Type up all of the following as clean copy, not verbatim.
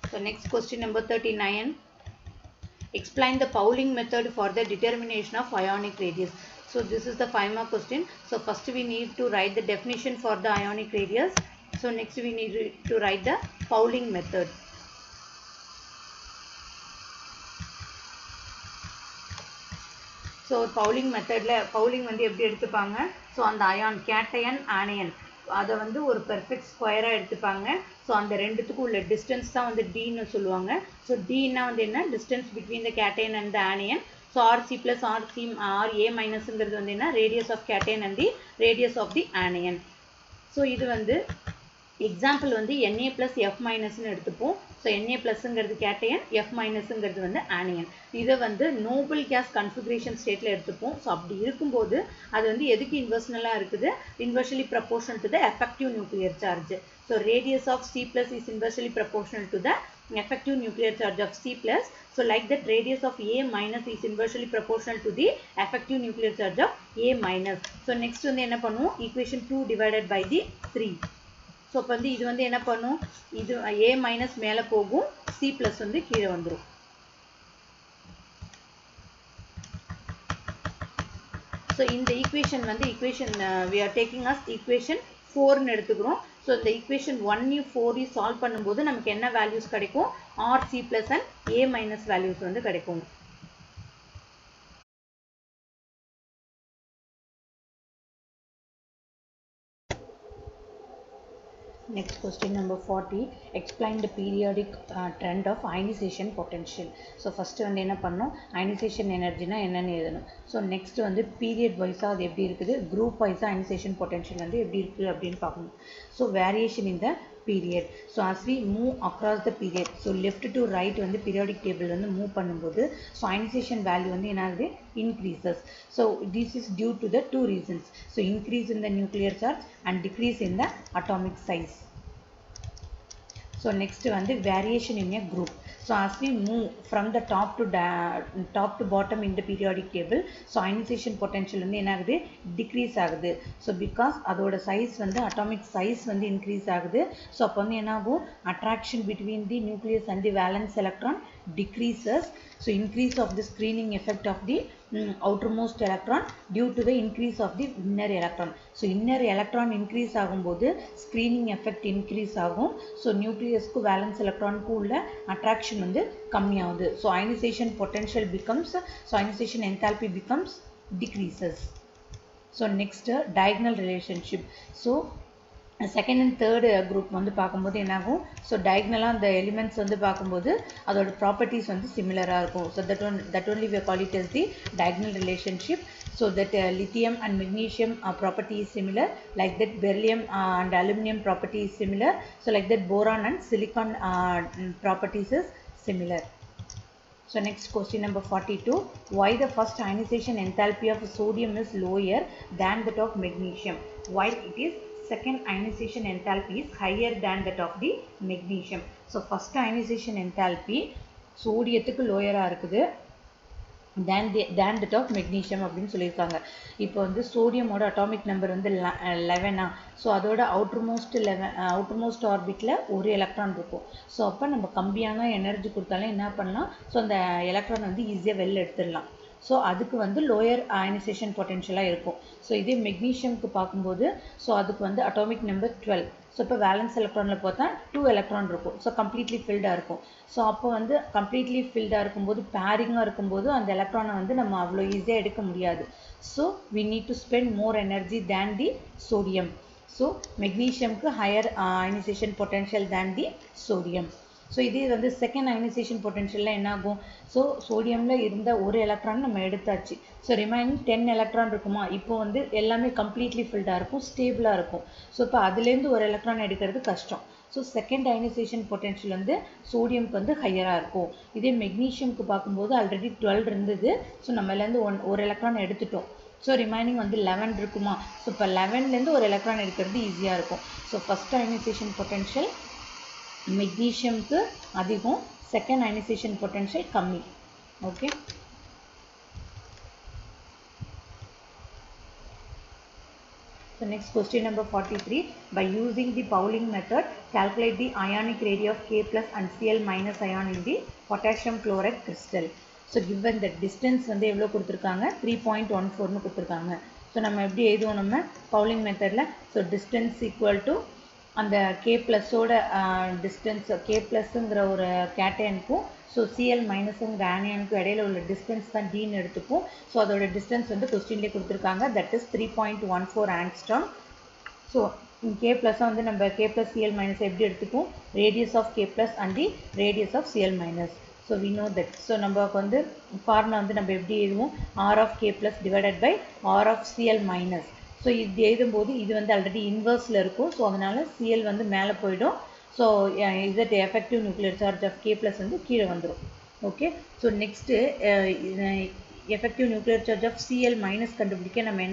So next question number 39. Explain the Pauling method for the determination of ionic radius. So this is the 5-mark question. So first we need to write the definition for the ionic radius. So next we need to write the Pauling method. So Pauling method la Pauling வந்து எப்படி எடுத்துப்பாங்க? So அந்த ion cation anion அதை வந்து ஒரு perfect square எடுத்துப்பாங்க. So அந்த ரெண்டுத்துக்கு உள்ள distance தான் வந்து d ன்னு சொல்லுவாங்க. So d ன்னா வந்து என்ன? Distance between the cation and the anion. So Rc plus Rc Ra minus ங்கிறது வந்து என்ன? Radius of cation and the radius of the anion. So இது வந்து example வந்து Na plus F minus ன்னு எடுத்துப்போம். So Na plus ங்கிறது cation, F minus ங்கிறது வந்து anion. இதை வந்து noble gas configuration stateல எடுத்துப்போம். So அப்படி இருக்கும்போது அது வந்து எதுக்கு inversely இருக்குது? Inversely proportional to the effective nuclear charge. So radius of C plus is inversely proportional to the effective nuclear charge of C plus. So like that radius of A minus is inversely proportional to the effective nuclear charge of A minus. So next வந்து என்ன பண்ணுவோம்? Equation 2 divided by the 3. So அப்ப வந்து இது வந்து என்ன பண்ணும்? இது A minus மேல போகும், C plus வந்து கீழே வந்துரும். So இந்த equation வந்து equation we are taking as equation 4 ன்னு எடுத்துக்கிறோம். So இந்த equation 1 4 solve பண்ணும்போது நமக்கு என்ன values கிடைக்கும்? R, C plus and A minus values வந்து கிடைக்கும். Next question number 40. Explain the periodic trend of ionization potential. So first வந்து என்ன பண்ணோம்? Ionization energy னா என்னன்னு எழுதணும். So next வந்து period wise அது எப்படி இருக்குது? Group wise ionization potential வந்து எப்படி இருக்கு அப்படின்னு பார்க்கணும். So variation in the period. So as we move across the period, so left to right வந்து periodic table வந்து move பண்ணும்போது so ionization value வந்து என்ன ஆகுது? Increases. So this is due to the two reasons. So increase in the nuclear charge and decrease in the atomic size. So next வந்து variation in a group. So as we move from the top to bottom in the periodic table, so ionization potential வந்து என்ன ஆகுது? Decrease ஆகுது. So because அதோட size வந்து atomic size வந்து increase ஆகுது. So அப்போ வந்து என்ன ஆகும்? Attraction between the nucleus and the valence electron decreases. So increase of the screening effect of the outermost electron due to the increase of the inner electron. So inner electron increase ஆகும்போது screening effect increase ஆகும். So nucleus க்கு valence electron க்கு உள்ள attraction வந்து கம்மியாகுது. So ionization potential becomes, so ionization enthalpy becomes decreases. So next diagonal relationship. So second and third group வந்து பார்க்கும்போது என்ன ஆகும்? So diagonal அந்த elements வந்து பார்க்கும்போது அதோட properties வந்து similar இருக்கும். So that only we call it as the diagonal relationship. So that lithium and magnesium property is similar, like that beryllium and aluminum property is similar. So like that boron and silicon properties is similar. So next question number 42. Why the first ionization enthalpy of sodium is lower than that of magnesium, while it is second ionization enthalpy is higher than that of the magnesium? So first ionization enthalpy சோடியத்துக்கு லோயரா இருக்குது than that of magnesium அப்படின்னு சொல்லியிருக்காங்க. இப்போ வந்து சோடியமோட atomic number வந்து 11. So அதோட outermost ஆர்பிட்டில் ஒரு electron இருக்கும். So அப்போ நம்ம கம்மியான எனர்ஜி கொடுத்தாலும் என்ன பண்ணலாம்? ஸோ அந்த எலக்ட்ரான் வந்து ஈஸியாக வெளில எடுத்துடலாம். ஸோ அதுக்கு வந்து லோயர் அயனைசேஷன் பொட்டென்ஷியலாக இருக்கும். ஸோ இதே மெக்னீஷியம்க்கு பார்க்கும்போது ஸோ அதுக்கு வந்து அட்டாமிக் நம்பர் 12. ஸோ இப்போ வேலன்ஸ் எலக்ட்ரானில் பார்த்தா 2 எலக்ட்ரான் இருக்கும். ஸோ கம்ப்ளீட்லி ஃபில்டாக இருக்கும். ஸோ அப்போ வந்து கம்ப்ளீட்லி ஃபில்டாக இருக்கும்போது பேரிங்காக இருக்கும்போது அந்த எலக்ட்ரானை வந்து நம்ம அவ்வளோ ஈஸியாக எடுக்க முடியாது. So we need to spend more energy than the sodium. So மெக்னீஷியம்க்கு higher ionisation potential than the sodium. So இதே வந்து செகண்ட் அயனைசேஷன் பொட்டென்ஷியலில் என்ன ஆகும்? ஸோ சோடியமில் இருந்த ஒரு எலக்ட்ரான் நம்ம எடுத்தாச்சு. ஸோ ரிமைனிங் 10 எலக்ட்ரான் இருக்குமா? இப்போ வந்து எல்லாமே கம்ப்ளீட்லி ஃபில்டாக இருக்கும், ஸ்டேபிளாக இருக்கும். ஸோ இப்போ அதுலேருந்து ஒரு எலக்ட்ரான் எடுக்கிறது கஷ்டம். ஸோ செகண்ட் அயனைசேஷன் பொட்டென்ஷியல் வந்து சோடியம்க்கு வந்து ஹையராக இருக்கும். இதே மெக்னீஷியம்க்கு பார்க்கும்போது ஆல்ரெடி 12 இருந்தது. ஸோ நம்மலேருந்து ஒரு எலக்ட்ரான் எடுத்துட்டோம். ஸோ ரிமைனிங் வந்து 11 இருக்குமா? ஸோ இப்போ 11லேருந்து ஒரு எலக்ட்ரான் எடுக்கிறது ஈஸியாக இருக்கும். ஸோ ஃபஸ்ட் அயனைசேஷன் பொட்டென்ஷியல் மெக்னீஷியம்க்கு அதிகம், செகண்ட் அயனைசேஷன் பொட்டென்ஷியல் கம்மி. Okay, So next question number 43. By using the Pauling method, calculate the ionic radii of K plus and Cl minus ion in the potassium chloride crystal. So given the distance வந்து எவ்வளோ கொடுத்துருக்காங்க 3.14 கொடுத்துருக்காங்க. So நம்ம எப்படி எழுதுவோம் நம்ம bowling மெத்தடில் so distance equal to அந்த கே ப்ளஸோட டிஸ்டன்ஸ் கே ப்ளஸ்ங்கிற ஒரு கேட்டையனுக்கும் ஸோ சிஎல் மைனஸுங்கிற ஆனியனுக்கும் இடையில உள்ள டிஸ்டன்ஸ் தான் டீன்னு எடுத்துப்போம். ஸோ அதோட டிஸ்டன்ஸ் வந்து கொஸ்டின்லேயே கொடுத்துருக்காங்க, that is 3.14 angstrom. So K ப்ளஸ்ஸாக வந்து நம்ம கே ப்ளஸ் சிஎல் மைனஸ் எப்படி எடுத்துப்போம், radius of K plus and the radius of CL minus. So we know that. So நமக்கு வந்து ஃபார்முலா வந்து நம்ம எப்படி எழுதுவோம், R of K plus divided by R of CL minus. So இது எழுதும்போது இது வந்து ஆல்ரெடி இன்வர்ஸில் இருக்கும். ஸோ அதனால் சிஎல் வந்து மேலே போயிடும். So Z effective nuclear charge of K plus வந்து கீழே வந்துடும். Okay. So next effective nuclear charge of CL minus கண்டுபிடிக்க நம்ம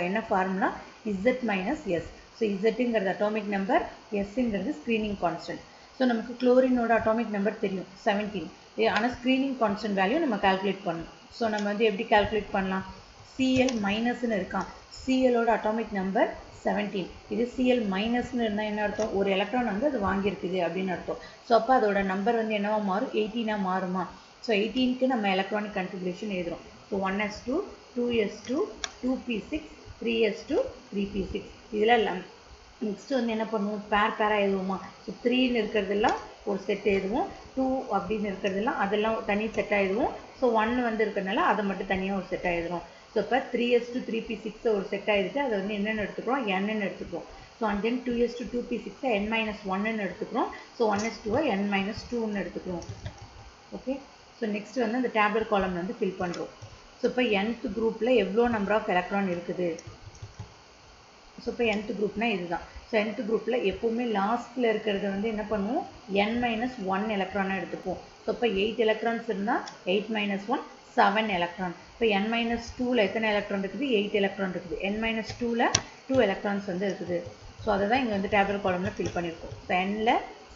என்ன formula, Z minus S. So இசட்டுங்கிறது அட்டாமிக் நம்பர், எஸ்ங்கிறது ஸ்க்ரீனிங் கான்ஸ்டன்ட். ஸோ நமக்கு குளோரினோட அட்டாமிக் நம்பர் தெரியும் 17. ஆனால் ஸ்க்ரீனிங் கான்ஸ்டன்ட் வேல்யூ நம்ம கால்குலேட் பண்ணணும். ஸோ நம்ம வந்து எப்படி கால்குலேட் பண்ணலாம், சிஎல் மைனஸ்ன்னு இருக்கான், சிஎலோட அட்டாமிக் நம்பர் 17. இது சிஎல் மைனஸ்ன்னு இருந்தால் என்ன அர்த்தம், ஒரு எலக்ட்ரான் வந்து அது வாங்கியிருக்குது அப்படின்னு அர்த்தம். ஸோ அப்போ அதோட நம்பர் வந்து என்னவா மாறும், 18 மாறுமா. ஸோ 18க்கு நம்ம எலக்ட்ரானிக் கன்ஃபிகரேஷன் எழுதுகிறோம். So 1s2 2s2 2p6 3s2 3p6. இதில் நெக்ஸ்ட்டு வந்து என்ன பண்ணுவோம், பேராக எழுதுவோமா. ஸோ 3ன்னு இருக்கிறதெல்லாம் ஒரு செட் எழுதுவோம், 2 அப்படின்னு இருக்கிறதெல்லாம் அதெல்லாம் தனி செட்டாக எழுதுவோம். ஸோ 1 வந்து இருக்கிறதுனால அதை மட்டும் தனியாக ஒரு செட்டாக எழுதுகிறோம். ஸோ இப்போ 3s2 3p6 ஒரு செட் ஆகிடுச்சு, அதை வந்து என்னென்னு எடுத்துக்கிறோம், nன்னு எடுத்துக்கிறோம். So and then 2s2 2p6 n-1ன்னு எடுத்துக்கிறோம். ஸோ 1s2 n-2ன்னு எடுத்துக்கிறோம். ஓகே. ஸோ நெக்ஸ்ட் வந்து அந்த டேப்லெட் காலம் வந்து ஃபில் பண்ணுறோம். ஸோ இப்போ nth குரூப்பில் எவ்வளோ நம்பர் ஆஃப் எலக்ட்ரான் இருக்குது. ஸோ இப்போ nth குரூப்னா இதுதான். ஸோ nth குரூப்பில் எப்போவுமே லாஸ்ட்டில் இருக்கிறத வந்து என்ன பண்ணுவோம், n-1 எலக்ட்ரானாக எடுத்துப்போம். ஸோ இப்போ 8 எலக்ட்ரான்ஸ் இருந்தால் 8-1 7 எலக்ட்ரான். இப்போ n-2ல் எத்தனை எலக்ட்ரான் இருக்குது, 8 எலக்ட்ரான் இருக்குது. n-2ல் 2 எலக்ட்ரான்ஸ் வந்து இருக்குது. ஸோ அதை தான் இங்கே வந்து டேபிள் காலமில் ஃபில் பண்ணியிருக்கோம். ஸோ n-ல்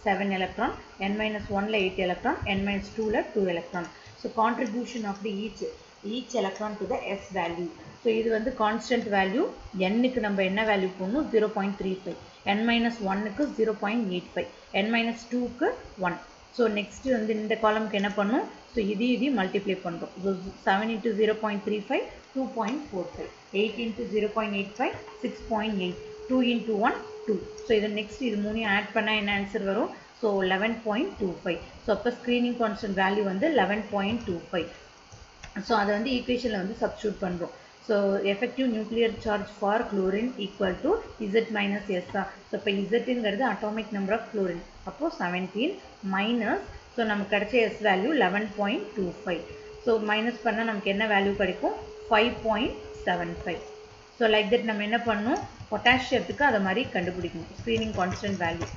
7 எலக்ட்ரான், n-1ல் 8 எலக்ட்ரான், n-2ல் 2 electron. So contribution of the each electron to the s value. So இது வந்து கான்ஸ்டன்ட் வேல்யூ. n-க்கு நம்ம என்ன வேல்யூ போடணும், 0.35, n-1க்கு 0.85, n-2க்கு 1. ஸோ நெக்ஸ்ட்டு வந்து இந்த காலமுக்கு என்ன பண்ணும், ஸோ இது மல்டிப்ளை பண்ணுறோம். So 7 into 0.35 2.45, 8 into 0.85 6.8, 2 into 1 2. So இது நெக்ஸ்ட் இது மூணையும் ஆட் பண்ணால் என்ன ஆன்சர் வரும், ஸோ 11.25. ஸோ அப்போ ஸ்க்ரீனிங் கான்ஸ்டன்ட் வேல்யூ வந்து 11.25. ஸோ அதை வந்து ஈக்குவேஷனில் வந்து சப்ஸ்டியூட் பண்ணுறோம். So effective nuclear charge for chlorine equal to Z minus எஸ்ஸா. ஸோ இப்போ இசட்டுங்கிறது அட்டாமிக் நம்பர் ஆஃப் குளோரின், அப்போது 17 மைனஸ், ஸோ நமக்கு கிடைச்ச எஸ் வேல்யூ 11.25. ஸோ மைனஸ் பண்ணால் நமக்கு என்ன வேல்யூ கிடைக்கும், 5.75. ஸோ லைக் தட் நம்ம என்ன பண்ணணும், பொட்டாசியத்துக்கு அதை மாதிரி கண்டுபிடிக்கணும் ஸ்க்ரீனிங் கான்ஸ்டன்ட் வேல்யூ.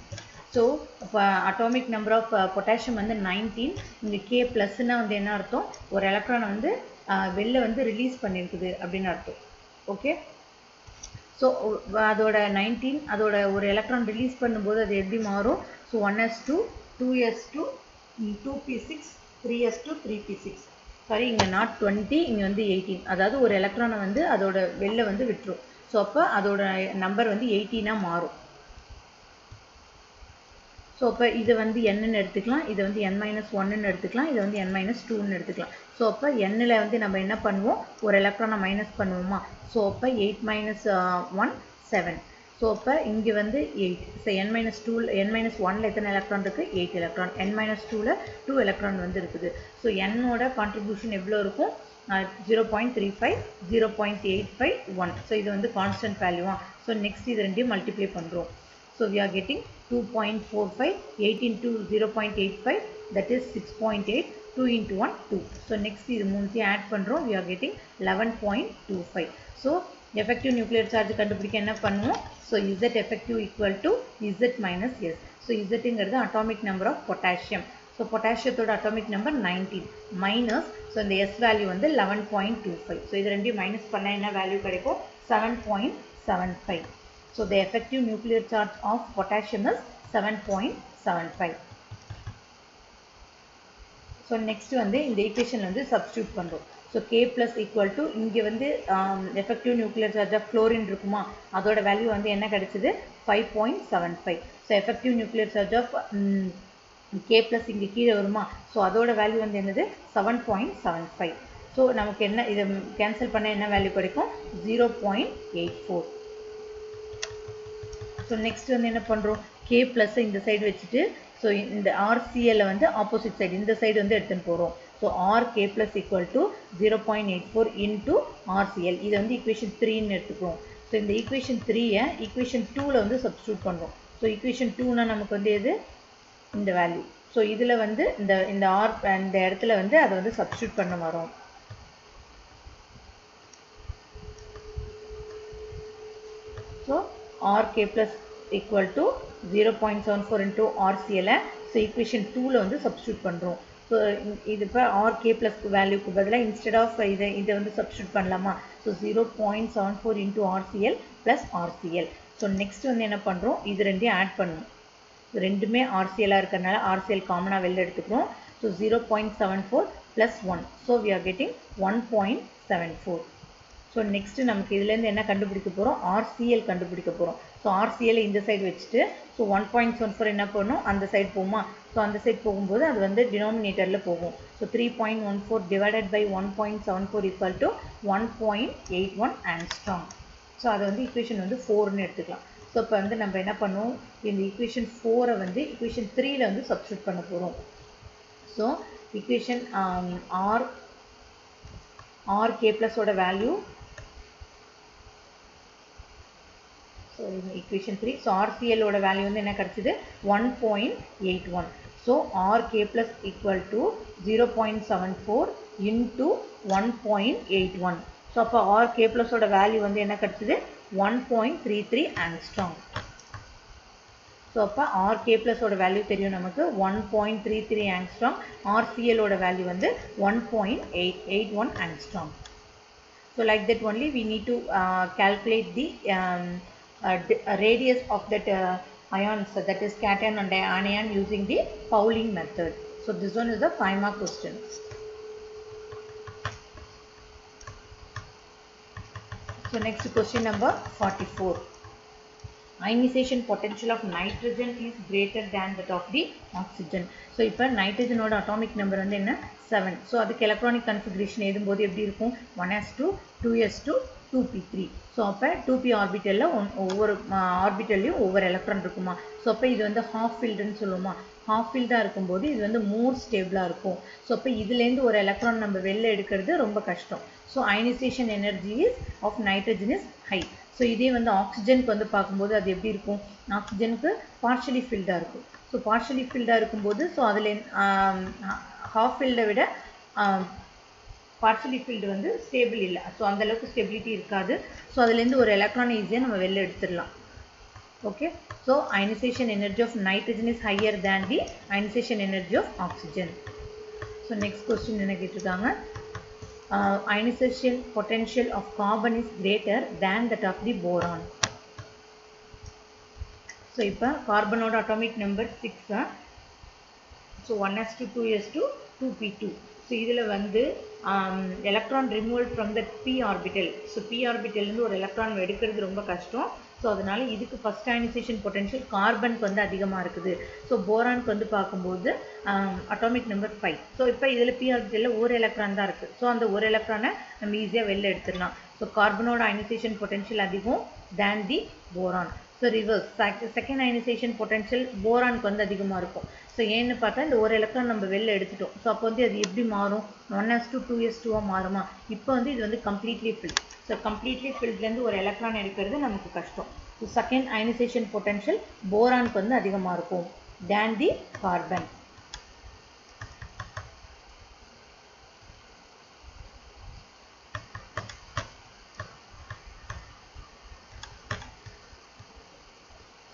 ஸோ இப்போ அட்டாமிக் நம்பர் ஆஃப் பொட்டாசியம் வந்து 19. இங்கே கே ப்ளஸ்னால் வந்து என்ன அர்த்தம், ஒரு எலக்ட்ரானை வந்து வெளில வந்து ரிலீஸ் பண்ணியிருக்குது அப்படின்னு அர்த்தம். ஓகே. ஸோ அதோட 19, அதோட ஒரு எலக்ட்ரான் ரிலீஸ் பண்ணும்போது அது எப்படி மாறும், so 1s2 2s2 2p6 3s2 3p6. Sorry, இங்கே நாட் 20, இங்கே வந்து 18. அதாவது ஒரு எலக்ட்ரானை வந்து அதோட வெளில வந்து விட்டுரும். ஸோ அப்போ அதோட நம்பர் வந்து 18 மாறும். ஸோ அப்போ இது வந்து n-ன்னு எடுத்துக்கலாம், இது வந்து n-1ன்னு எடுத்துக்கலாம், இது வந்து n-2ன்னு எடுத்துக்கலாம். ஸோ அப்போ n-ல் வந்து நம்ம என்ன பண்ணுவோம், ஒரு எலக்ட்ரானை மைனஸ் பண்ணுவோமா. ஸோ அப்போ 8 - 1 7. ஸோ அப்போ இங்கே வந்து 8. ஸோ n-1ல் எத்தனை எலக்ட்ரான் இருக்குது, 8 எலக்ட்ரான். n-2ல் 2 எலக்ட்ரான் வந்து இருக்குது. ஸோ n-ஓட கான்ட்ரிபியூஷன் எவ்வளோ இருக்கும், 0.35 0.85 1. ஸோ இது வந்து கான்ஸ்டன்ட் வேல்யூவா. ஸோ நெக்ஸ்ட் இது ரெண்டையும் மல்டிப்ளை பண்ணுறோம். So we are getting 2.45, 8 into 0.85, that is 6.8, 2 into 1 2. So next இது மூணுத்தையும் ஆட் பண்ணுறோம், we are getting 11.25. So effective nuclear charge கண்டுபிடிக்க என்ன பண்ணுவோம், so Z effective equal to Z minus S. So Zங்கிறது atomic number of potassium. So potassiumத்தோட atomic number 19 minus, so இந்த S value வந்து 11.25. So இது ரெண்டையும் மைனஸ் பண்ணால் என்ன வேல்யூ கிடைக்கும், 7.75. So the effective nuclear charge of potassium is 7.75. So next வந்து இந்த equation வந்து substitute பண்ணுறோம். So K plus equal to இங்கே வந்து effective nuclear charge of chlorine இருக்குமா அதோட வேல்யூ வந்து என்ன கிடைச்சது 5.75. So effective nuclear charge of K plus இங்கே கீழே வருமா ஸோ அதோட வேல்யூ வந்து என்னது 7.75. ஸோ நமக்கு என்ன இதை கேன்சல் பண்ண என்ன வேல்யூ கிடைக்கும் 0.84. ஸோ நெக்ஸ்ட் வந்து என்ன பண்ணுறோம் K plus இந்த சைடு வச்சுட்டு ஸோ இந்த RCl வந்து ஆப்போசிட் சைடு இந்த சைடு வந்து எடுத்துன்னு போகிறோம். So RK plus equal to 0.84 into RCl இதை வந்து ஈக்குவேஷன் 3ன்னு எடுத்துக்கிறோம். ஸோ இந்த ஈக்குவேஷன் 3-ஐ ஈக்குவேஷன் 2ல் வந்து சப்ஸ்டியூட் பண்ணுறோம். ஸோ ஈக்குவேஷன் 2னா நமக்கு வந்து எது இந்த வேல்யூ. ஸோ இதில் வந்து இந்த ஆர் இந்த இடத்துல வந்து அதை வந்து சப்ஸ்டியூட் பண்ண வரோம். So RK plus equal to 0.74 into RCl. So equation 2ல் வந்து சப்ஸ்டியூட் பண்ணுறோம். ஸோ இது இப்போ RK plus வேல்யூக்கு பதிலாக இன்ஸ்டெட் ஆஃப் இதை வந்து சப்ஸ்டியூட் பண்ணலாமா so 0.74 into RCl plus RCl. So next வந்து என்ன பண்ணுறோம் இது ரெண்டையும் ஆட் பண்ணணும். ரெண்டுமே RCl இருக்கிறதுனால RCl காமனாக வெளில எடுத்துக்கிறோம். So 0.74 plus 1. So we are getting 1.74. So next நமக்கு இதுலேருந்து என்ன கண்டுபிடிக்க போகிறோம் RCl கண்டுபிடிக்க போகிறோம். ஸோ RCl இந்த சைடு வச்சுட்டு ஸோ 1.74 என்ன பண்ணணும் அந்த சைடு போகுமா ஸோ அந்த சைடு போகும்போது அது வந்து டினாமினேட்டரில் போகும். So 3.14 divided by 1.74 equal to 1.81 angstrom. So அதை வந்து ஈக்குவேஷன் வந்து 4ன்னு எடுத்துக்கலாம். ஸோ இப்போ வந்து நம்ம என்ன பண்ணுவோம் இந்த ஈக்குவேஷன் 4-ஐ வந்து ஈக்குவேஷன் 3ல் வந்து சப்ஸ்டியூட் பண்ண போகிறோம். ஸோ ஈக்குவேஷன் RK plus ஓட value so equation 3 so RCl ஓட வேல்யூ வந்து என்ன கிடச்சிது 1.81. So RK plus equal to 0.74 into 1.81. So அப்போ RK plus ஓட வேல்யூ வந்து என்ன கிடச்சிது 1.33 angstrom. ஸோ அப்போ RK plus ஓட வேல்யூ தெரியும் நமக்கு 1.33 angstrom. RCl ஓட வேல்யூ வந்து 1.81 angstrom. So like that only we need to calculate the radius of that ions, that is cation and anion, using the Pauling method. So this one is the 5-mark question. So next question number 44. Ionization potential of nitrogen is greater than that of the oxygen. So இப்போ நைட்ரஜனோட atomic number வந்து என்ன 7. So அதுக்கு electronic configuration எழுதும்போது எப்படி இருக்கும் 1s2 2s2 2p3. So அப்போ 2p ஆர்பிட்டலில் ஒவ்வொரு ஆர்பிட்டல்லையும் ஒவ்வொரு எலக்ட்ரான் இருக்குமா ஸோ அப்போ இது வந்து ஹாஃப் ஃபீல்டுன்னு சொல்லுவோமா ஹாஃப் ஃபீல்டாக இருக்கும்போது இது வந்து மோர் ஸ்டேபிளாக இருக்கும். ஸோ அப்போ இதுலேருந்து ஒரு எலக்ட்ரான் நம்ம வெளில எடுக்கிறது ரொம்ப கஷ்டம். So ionization energy is of nitrogen is high. So இதே வந்து ஆக்சிஜனுக்கு வந்து பார்க்கும்போது அது எப்படி இருக்கும் ஆக்சிஜனுக்கு பார்ஷியலி ஃபில்டாக இருக்கும். ஸோ பார்ஷியலி ஃபில்டாக இருக்கும்போது ஸோ அதில் ஹாஃப் ஃபீல்டை விட பார்ஷியலி ஃபீல்டு வந்து ஸ்டேபிள் இல்லை. ஸோ அந்தளவுக்கு ஸ்டெபிலிட்டி இருக்காது. ஸோ அதுலேருந்து ஒரு எலக்ட்ரான் ஈஸியாக நம்ம வெளில எடுத்துடலாம். Okay so ionization energy of nitrogen is higher than the ionization energy of oxygen. So next question என்ன கேட்டிருக்காங்க ionization potential of carbon is greater than that of the boron. So இப்போ கார்பனோட atomic number 6. So 1s2 2s2 2p2. So இதில் வந்து electron removal from the p orbital. So p ஆர்பிட்டல்லேருந்து ஒரு electron எடுக்கிறது ரொம்ப கஷ்டம். ஸோ அதனால் இதுக்கு ஃபஸ்ட் அயனைசேஷன் பொட்டன்ஷியல் கார்பனுக்கு வந்து அதிகமாக இருக்குது. ஸோ போரானுக்கு வந்து பார்க்கும்போது அட்டாமிக் நம்பர் 5. ஸோ இப்போ இதில் p ஆர்பிட்டலில் ஒரு எலக்ட்ரான் தான் இருக்குது. ஸோ அந்த ஒரு எலக்ட்ரானை நம்ம ஈஸியாக வெளில எடுத்துடலாம். ஸோ கார்பனோட அயனைசேஷன் பொட்டன்ஷியல் அதிகம் than the boron. So reverse second ionisation potential போரானுக்கு வந்து அதிகமாக இருக்கும். ஸோ ஏன்னு பார்த்தா இந்த ஒரு எலக்ட்ரான் நம்ம வெளில எடுத்துட்டோம். ஸோ அப்போ வந்து அது எப்படி மாறும் 1s2 2s2 மாறுமா இப்போ வந்து இது வந்து கம்ப்ளீட்லி ஃபில்ட். ஸோ கம்ப்ளீட்லி ஃபில்ட்லேருந்து ஒரு எலக்ட்ரான் எடுக்கிறது நமக்கு கஷ்டம். ஸோ செகண்ட் அயனைசேஷன் பொட்டன்ஷியல் போரானுக்கு வந்து அதிகமாக இருக்கும் than the carbon.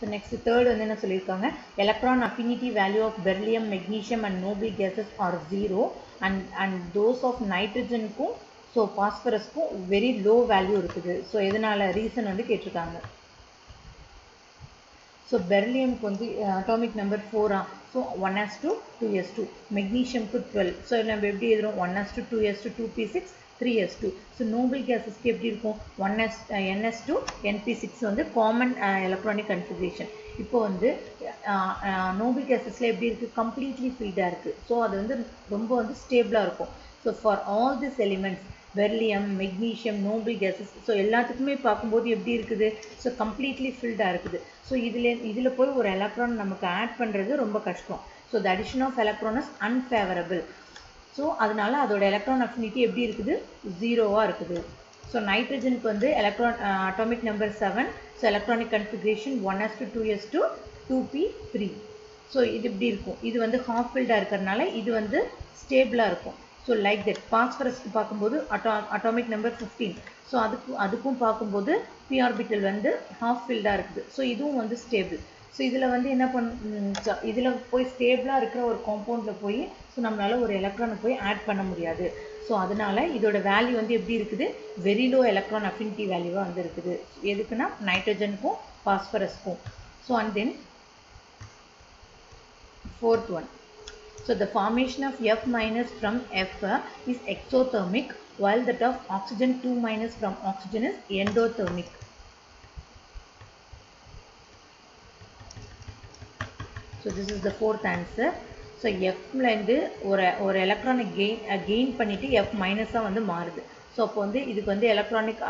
So next third வந்து என்ன சொல்லியிருக்காங்க electron affinity value of beryllium magnesium and noble gases are 0 and those of நைட்ரஜனுக்கும் ஸோ பாஸ்பரஸ்க்கும் வெரி லோ வேல்யூ இருக்குது. ஸோ எதனால் ரீசன் வந்து கேட்டிருக்காங்க. ஸோ பெர்லியம்க்கு வந்து atomic number 4. So 1s2 2s2 மெக்னீஷியம்க்கு 12. ஸோ நம்ம எப்படி எழுதுறோம் 1s2 2s2 2p6 3s2. So Nobel கேஸஸ்க்கு எப்படி இருக்கும் 1s2 np6 வந்து காமன் எலக்ட்ரானிக் கன்ஃபிகரேஷன். இப்போ வந்து நோபல் கேஸஸில் எப்படி இருக்குது, கம்ப்ளீட்லி ஃபில்டாக இருக்குது. ஸோ அது வந்து ரொம்ப வந்து ஸ்டேபிளாக இருக்கும். So for all this elements beryllium, magnesium, noble gases, so எல்லாத்துக்குமே பார்க்கும்போது எப்படி இருக்குது, ஸோ கம்ப்ளீட்லி ஃபில்டாக இருக்குது. ஸோ இதில் போய் ஒரு எலக்ட்ரான் நமக்கு ஆட் பண்ணுறது ரொம்ப கஷ்டம். So the addition of electron is unfavourable. So அதனால அதோட எலக்ட்ரான் அஃபினிட்டி எப்படி இருக்குது, 0வாக இருக்குது. ஸோ நைட்ரஜனுக்கு வந்து atomic number 7. So electronic configuration 1s2 2s2 2p3. So இது இப்படி இருக்கும். இது வந்து ஹாஃப் ஃபில்டாக இருக்கிறதுனால இது வந்து ஸ்டேபிளாக இருக்கும். So like that. பாஸ்பரஸ்க்கு பார்க்கும்போது அட்டாமிக் நம்பர் 15. ஸோ அதுக்கும் பார்க்கும்போது p ஆர்பிட்டல் வந்து ஹாஃப் ஃபில்டாக இருக்குது. ஸோ இதுவும் வந்து ஸ்டேபிள். ஸோ இதில் வந்து என்ன இதில் போய் ஸ்டேபிளாக இருக்கிற ஒரு காம்பவுண்டில் போய் ஸோ நம்மளால் ஒரு எலக்ட்ரானை போய் ஆட் பண்ண முடியாது. ஸோ அதனால இதோட வேல்யூ வந்து எப்படி இருக்குது, வெரி லோ எலக்ட்ரான் அஃபினிட்டி வேல்யூவாக வந்து இருக்குது. எதுக்குன்னா நைட்ரஜனுக்கும் பாஸ்பரஸ்க்கும். So and then fourth one. So the formation of F minus from F is exothermic, while that of oxygen 2 minus from oxygen is endothermic. So this is the fourth answer. So F லேருந்து ஒரு எலக்ட்ரானை gain பண்ணிட்டு F மைனஸாக வந்து மாறுது. So அப்போ வந்து இதுக்கு வந்து எலக்ட்ரானிக்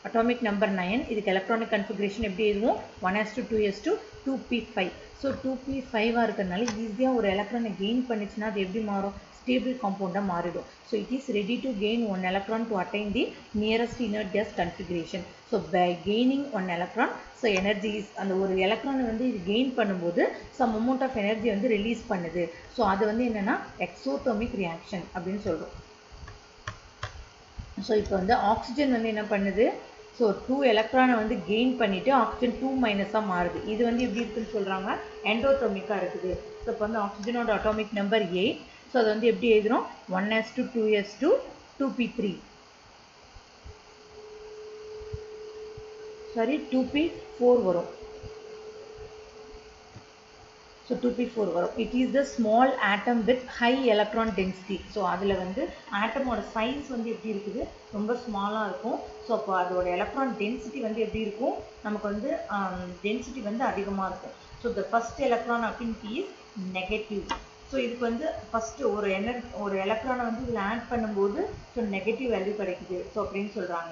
அட்டாமிக் நம்பர் 9. இதுக்கு எலக்ட்ரானிக் கன்ஃபிகரேஷன் எப்படி எழுதுவோம், 1s2 2s2 2p5. ஸோ 2p5ஆக இருக்கிறதுனால ஈஸியாக ஒரு எலக்ட்ரானை கெயின் பண்ணிச்சுன்னா அது எப்படி மாறும், stable compound மாறிடும். So it is ready to gain one electron to attain the nearest inert gas configuration. So by gaining one electron, so energy is அந்த ஒரு எலக்ட்ரானை வந்து இது கெயின் பண்ணும்போது some amount of energy வந்து ரிலீஸ் பண்ணுது. So அது வந்து என்னன்னா எக்ஸோதெர்மிக் ரியாக்ஷன் அப்படின்னு சொல்றோம். ஸோ இப்போ வந்து ஆக்சிஜன் வந்து என்ன பண்ணுது, ஸோ 2 எலக்ட்ரானை வந்து கெயின் பண்ணிவிட்டு ஆக்சிஜன் 2 மைனஸாக மாறுது. இது வந்து எப்படி இருக்குன்னு சொல்கிறாங்க, எண்டோதெர்மிக்காக இருக்குது. ஸோ இப்போ வந்து ஆக்சிஜனோட அட்டாமிக் நம்பர் 8. ஸோ அது வந்து எப்படி எழுதுகிறோம், 1s2 2s2 2p3 sorry 2p4 வரும். ஸோ 2p4 வரும். It is the small atom with high electron density. So அதில் வந்து ஆட்டமோட சைஸ் வந்து எப்படி இருக்குது, ரொம்ப ஸ்மாலாக இருக்கும். ஸோ அப்போ அதோட எலக்ட்ரான் டென்சிட்டி வந்து எப்படி இருக்கும், நமக்கு வந்து டென்சிட்டி வந்து அதிகமாக இருக்கும். So the first electron affinity is negative. So இதுக்கு வந்து ஃபஸ்ட்டு ஒரு எலக்ட்ரானை வந்து இதில் ஆட் பண்ணும்போது ஸோ நெகட்டிவ் வேல்யூ கிடைக்குது. ஸோ அப்படின்னு சொல்கிறாங்க.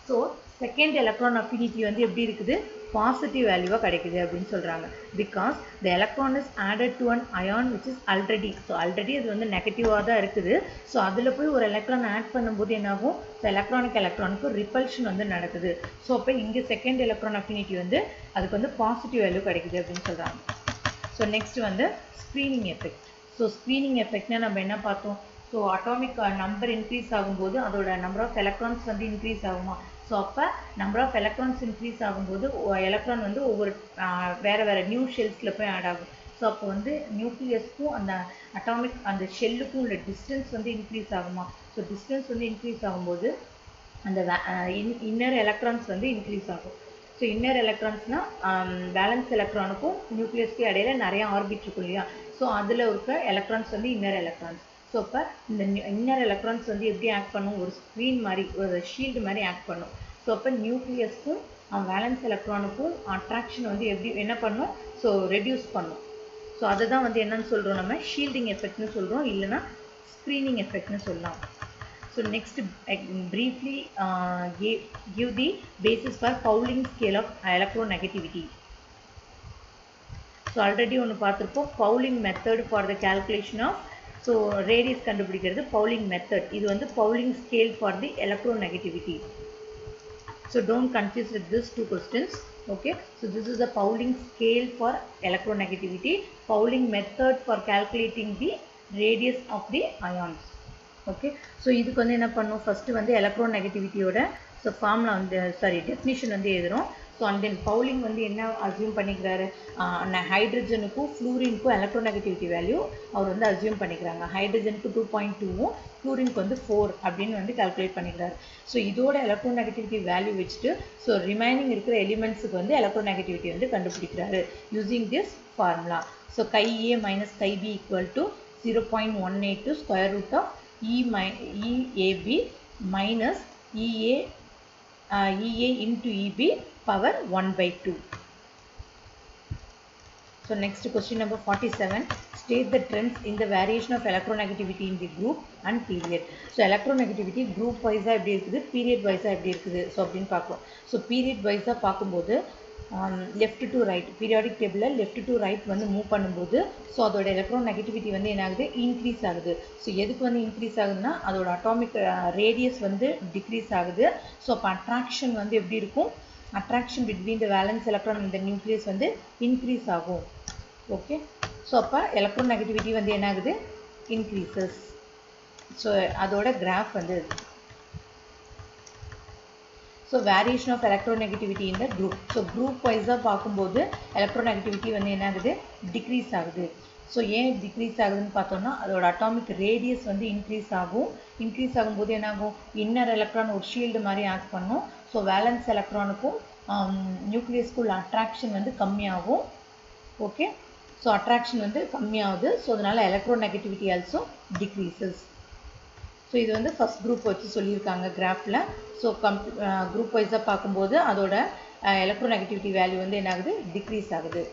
ஸோ செகண்ட் எலக்ட்ரான் அஃபினிட்டி வந்து எப்படி இருக்குது, பாசிட்டிவ் வேல்யூவாக கிடைக்குது அப்படின்னு சொல்கிறாங்க. Because the electron is added to an ion which is already. So already அது வந்து நெகட்டிவாக தான் இருக்குது. ஸோ அதில் போய் ஒரு எலக்ட்ரான் ஆட் பண்ணும்போது என்னாகும், ஸோ எலக்ட்ரானுக்கு ரிப்பல்ஷன் வந்து நடக்குது. ஸோ அப்போ இங்கே செகண்ட் எலக்ட்ரான் அஃபினிட்டி வந்து அதுக்கு வந்து பாசிட்டிவ் வேல்யூ கிடைக்குது அப்படின்னு சொல்கிறாங்க. ஸோ நெக்ஸ்ட் வந்து ஸ்க்ரீனிங் எஃபெக்ட். ஸோ ஸ்க்ரீனிங் எஃபெக்ட்னா நம்ம என்ன பார்த்தோம், ஸோ அட்டாமிக் நம்பர் இன்க்ரீஸ் ஆகும்போது அதோட நம்பர் ஆஃப் எலக்ட்ரான்ஸ் வந்து இன்க்ரீஸ் ஆகுமா. ஸோ அப்போ நம்பர் ஆஃப் எலக்ட்ரான்ஸ் இன்க்ரீஸ் ஆகும்போது எலக்ட்ரான் வந்து ஒவ்வொரு வேறு நியூ ஷெல்ஸில் போய் ஆட் ஆகும். ஸோ அப்போ வந்து நியூக்ளியஸ்க்கும் அந்த அட்டாமிக் அந்த ஷெல்லுக்கும் உள்ள டிஸ்டன்ஸ் வந்து இன்க்ரீஸ் ஆகுமா. ஸோ டிஸ்டன்ஸ் வந்து இன்க்ரீஸ் ஆகும்போது அந்த இன்னர் எலக்ட்ரான்ஸ் வந்து இன்க்ரீஸ் ஆகும். ஸோ இன்னர் எலக்ட்ரான்ஸ்னால் பேலன்ஸ் எலக்ட்ரானுக்கும் நியூக்ளியஸ்க்கும் இடையில நிறைய ஆர்பிட் இருக்கும் இல்லையா. ஸோ அதில் இருக்க எலக்ட்ரான்ஸ் வந்து இன்னர் எலக்ட்ரான்ஸ். ஸோ அப்போ இந்த இன்னர் எலக்ட்ரான்ஸ் வந்து எப்படி ஆக்ட் பண்ணும், ஒரு ஸ்க்ரீன் மாதிரி ஒரு ஷீல்டு மாதிரி ஆக்ட் பண்ணும். ஸோ அப்போ நியூக்ளியஸ்க்கும் வேலன்ஸ் எலக்ட்ரானுக்கும் அட்ராக்ஷன் வந்து எப்படி என்ன பண்ணும், ஸோ ரெடியூஸ் பண்ணும். ஸோ அதை தான் வந்து என்னன்னு சொல்கிறோம், நம்ம ஷீல்டிங் எஃபெக்ட்னு சொல்கிறோம், இல்லைனா ஸ்க்ரீனிங் எஃபெக்ட்னு சொல்லலாம். So next briefly give the basis for Pauling scale of electronegativity. So already ஒன்று பார்த்துருப்போம், Pauling method for the calculation of so radius கண்டுபிடிக்கிறது பவுலிங் மெத்தட். இது வந்து Pauling scale for the electronegativity. So don't confuse with this two questions. Okay, so this is the Pauling scale for electronegativity, Pauling method for calculating the radius of the ions. Okay, so இதுக்கு வந்து என்ன பண்ணும், first வந்து எலக்ட்ரோநெகட்டிவிட்டியோட so formula வந்து definition வந்து எழுதுகிறோம். So and then bowling வந்து என்ன அசியூம் பண்ணிக்கிறாரு, ஹைட்ரஜனுக்கும் ஃப்ளூரினுக்கும் எலக்ட்ரோநெகட்டிவிட்டி வேல்யூ அவர் வந்து அசியூம் பண்ணிக்கிறாங்க. ஹைட்ரஜனுக்கு 2.2வும் ஃப்ளூரினுக்கு வந்து 4 அப்படின்னு வந்து கால்குலேட் பண்ணிக்கிறாரு. ஸோ இதோட எலக்ட்ரோநெகட்டிவிட்டி வேல்யூ வச்சுட்டு ஸோ ரிமைனிங் இருக்கிற எலிமெண்ட்ஸுக்கு வந்து எலக்ட்ரோநெகட்டிவிட்டி வந்து கண்டுபிடிக்கிறாரு using this formula. So chi A minus chi B equal to 0.182 square root of EAB minus EA into EB power 1/2. So next question number 47. State the trends in the variation of electronegativity in the group and period. So electronegativity group wise எப்படி இருக்குது, period wise எப்படி இருக்குது, so அப்படின்னு பார்க்கலாம். So period wise பார்க்கும்போது left to right, periodic table left to right வந்து move பண்ணும்போது so அதோட எலக்ட்ரோநெகட்டிவிட்டி வந்து என்ன ஆகுது, இன்க்ரீஸ் ஆகுது. ஸோ எதுக்கு வந்து இன்க்ரீஸ் ஆகுதுன்னா அதோட அட்டாமிக் ரேடியஸ் வந்து டிக்ரீஸ் ஆகுது. ஸோ அப்போ அட்ராக்ஷன் வந்து எப்படி இருக்கும், attraction between the valence electron in the nucleus வந்து increase ஆகும். ஓகே, ஸோ அப்போ எலக்ட்ரோநெகட்டிவிட்டி வந்து என்ன ஆகுது, increases. ஸோ அதோட கிராஃப் வந்து ஸோ வேரியேஷன் ஆஃப் எலக்ட்ரோநெகட்டிவிட்டி இந்த குரூப். ஸோ குரூப் வைஸாக பார்க்கும்போது எலக்ட்ரோநெகட்டிவிட்டி வந்து என்ன ஆகுது, டிக்ரீஸ் ஆகுது. ஸோ ஏன் டிக்ரீஸ் ஆகுதுன்னு பார்த்தோம்னா அதோட அட்டாமிக் ரேடியஸ் வந்து இன்க்ரீஸ் ஆகும். இன்க்ரீஸ் ஆகும்போது என்ன ஆகும், இன்னர் எலக்ட்ரான் ஒரு ஷீல்டு மாதிரி ஆக்ட் பண்ணும். ஸோ வேலன்ஸ் எலக்ட்ரானுக்கும் நியூக்ளியஸ்க்குள்ள அட்ராக்ஷன் வந்து கம்மியாகும். ஓகே, ஸோ அட்ராக்ஷன் வந்து கம்மியாகுது. ஸோ அதனால் எலக்ட்ரோநெகட்டிவிட்டி ஆல்சோ டிக்ரீசஸ். ஸோ இது வந்து ஃபஸ்ட் குரூப் வச்சு சொல்லியிருக்காங்க கிராஃபில். ஸோ குரூப் வைஸாக பார்க்கும்போது அதோட எலக்ட்ரோநெகட்டிவிட்டி வேல்யூ வந்து என்ன ஆகுது, டிக்ரீஸ் ஆகுது.